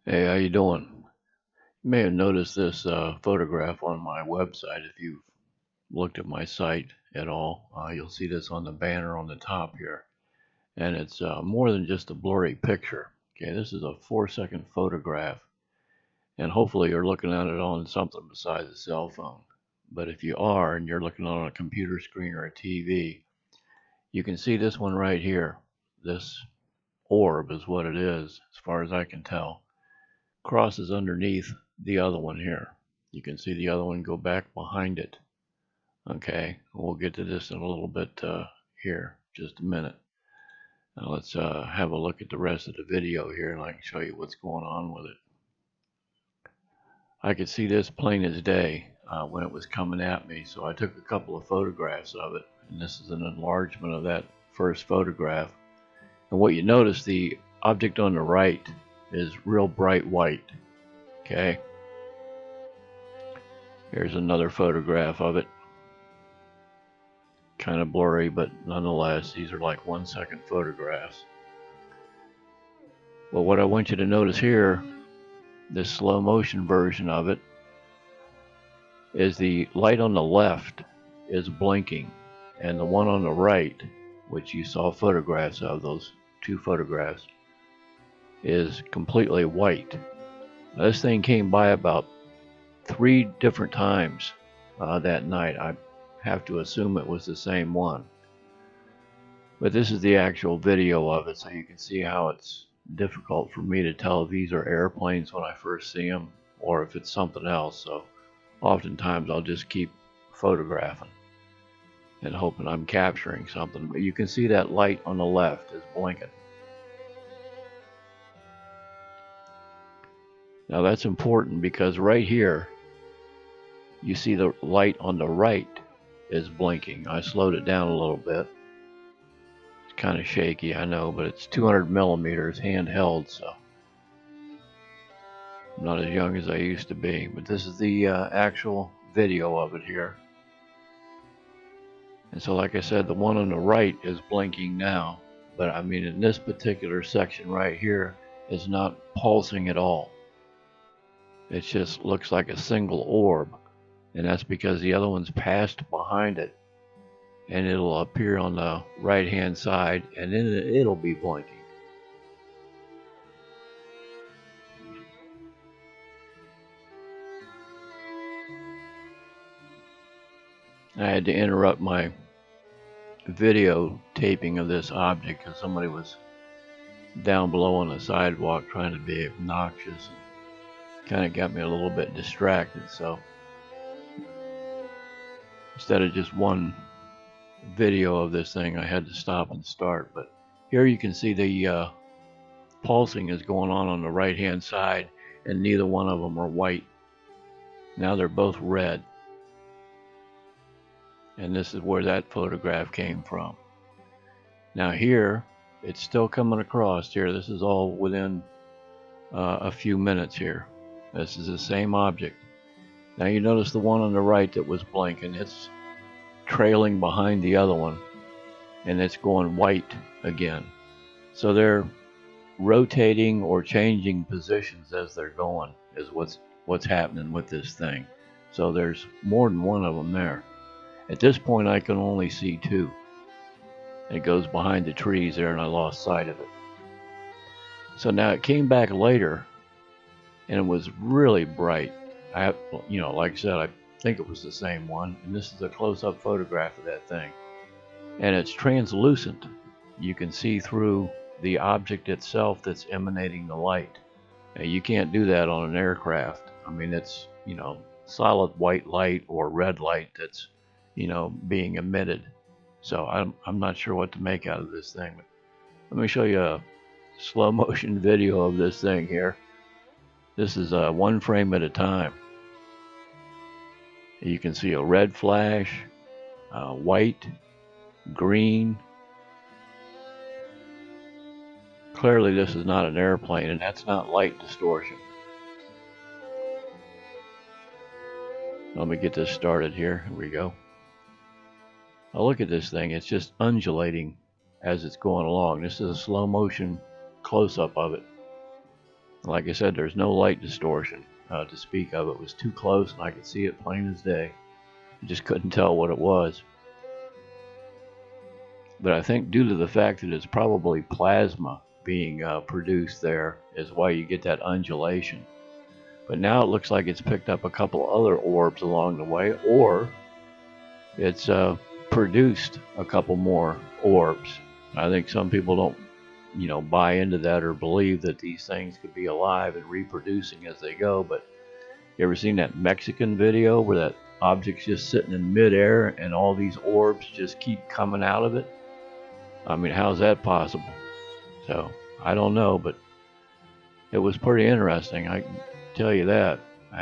Hey, how you doing? You may have noticed this photograph on my website. If you've looked at my site at all, you'll see this on the banner on the top here. And it's more than just a blurry picture. Okay, this is a 4-second photograph. And hopefully you're looking at it on something besides a cell phone. But if you are and you're looking on a computer screen or a TV, you can see this one right here. This orb is what it is, as far as I can tell. Crosses underneath the other one here. You can see the other one go back behind it. Okay, we'll get to this in a little bit here, just a minute. Now let's have a look at the rest of the video here, and I can show you what's going on with it. I could see this plain as day when it was coming at me, so I took a couple of photographs of it, and this is an enlargement of that first photograph. And what you notice, the object on the right is real bright white. Okay, here's another photograph of it. Kind of blurry, but nonetheless, these are like 1-second photographs. Well, what I want you to notice here, this slow motion version of it, is the light on the left is blinking, and the one on the right, which you saw photographs of, those two photographs, is completely white. Now, this thing came by about 3 different times that night. I have to assume it was the same one. But this is the actual video of it, so you can see how it's difficult for me to tell if these are airplanes when I first see them or if it's something else. So oftentimes I'll just keep photographing and hoping I'm capturing something. But you can see that light on the left is blinking. Now that's important because right here you see the light on the right is blinking. I slowed it down a little bit. It's kind of shaky, I know, but it's 200 millimeters handheld, so I'm not as young as I used to be. But this is the actual video of it here. And so like I said, the one on the right is blinking now, but I mean in this particular section right here, it's not pulsing at all. It just looks like a single orb, and that's because the other one's passed behind it, and it'll appear on the right hand side, and then it'll be blinking. I had to interrupt my video taping of this object because somebody was down below on the sidewalk trying to be obnoxious, and kind of got me a little bit distracted. So instead of just one video of this thing, I had to stop and start. But here you can see the pulsing is going on the right hand side, and neither one of them are white. Now they're both red, and this is where that photograph came from. Now here it's still coming across here. This is all within a few minutes here. This is the same object. Now you notice the one on the right that was blinking, it's trailing behind the other one, and it's going white again. So they're rotating or changing positions as they're going is what's happening with this thing. So there's more than one of them there. At this point I can only see 2. It goes behind the trees there, and I lost sight of it. So now it came back later, and it was really bright. Like I said, I think it was the same one, and this is a close-up photograph of that thing. And it's translucent. You can see through the object itself that's emanating the light. Now, you can't do that on an aircraft. I mean, it's, solid white light or red light that's, being emitted. So I'm not sure what to make out of this thing. But let me show you a slow motion video of this thing here. This is 1 frame at a time. You can see a red flash, white, green. Clearly this is not an airplane, and that's not light distortion. Let me get this started here. Here we go. Now look at this thing. It's just undulating as it's going along. This is a slow motion close-up of it. Like I said, there's no light distortion to speak of. It was too close and I could see it plain as day. I just couldn't tell what it was. But I think due to the fact that it's probably plasma being produced there is why you get that undulation. But now it looks like it's picked up a couple other orbs along the way, or it's produced a couple more orbs. I think some people don't, buy into that or believe that these things could be alive and reproducing as they go. But you ever seen that Mexican video where that object's just sitting in midair and all these orbs just keep coming out of it? I mean, how's that possible? So, I don't know, but it was pretty interesting. I can tell you that.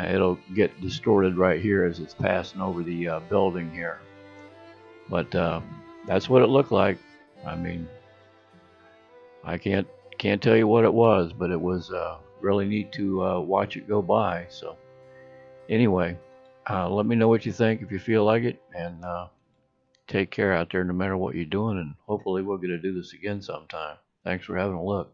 It'll get distorted right here as it's passing over the building here. But that's what it looked like. I mean, I can't tell you what it was, but it was really neat to watch it go by. So anyway, let me know what you think if you feel like it, and take care out there no matter what you're doing, and hopefully we'll get to do this again sometime. Thanks for having a look.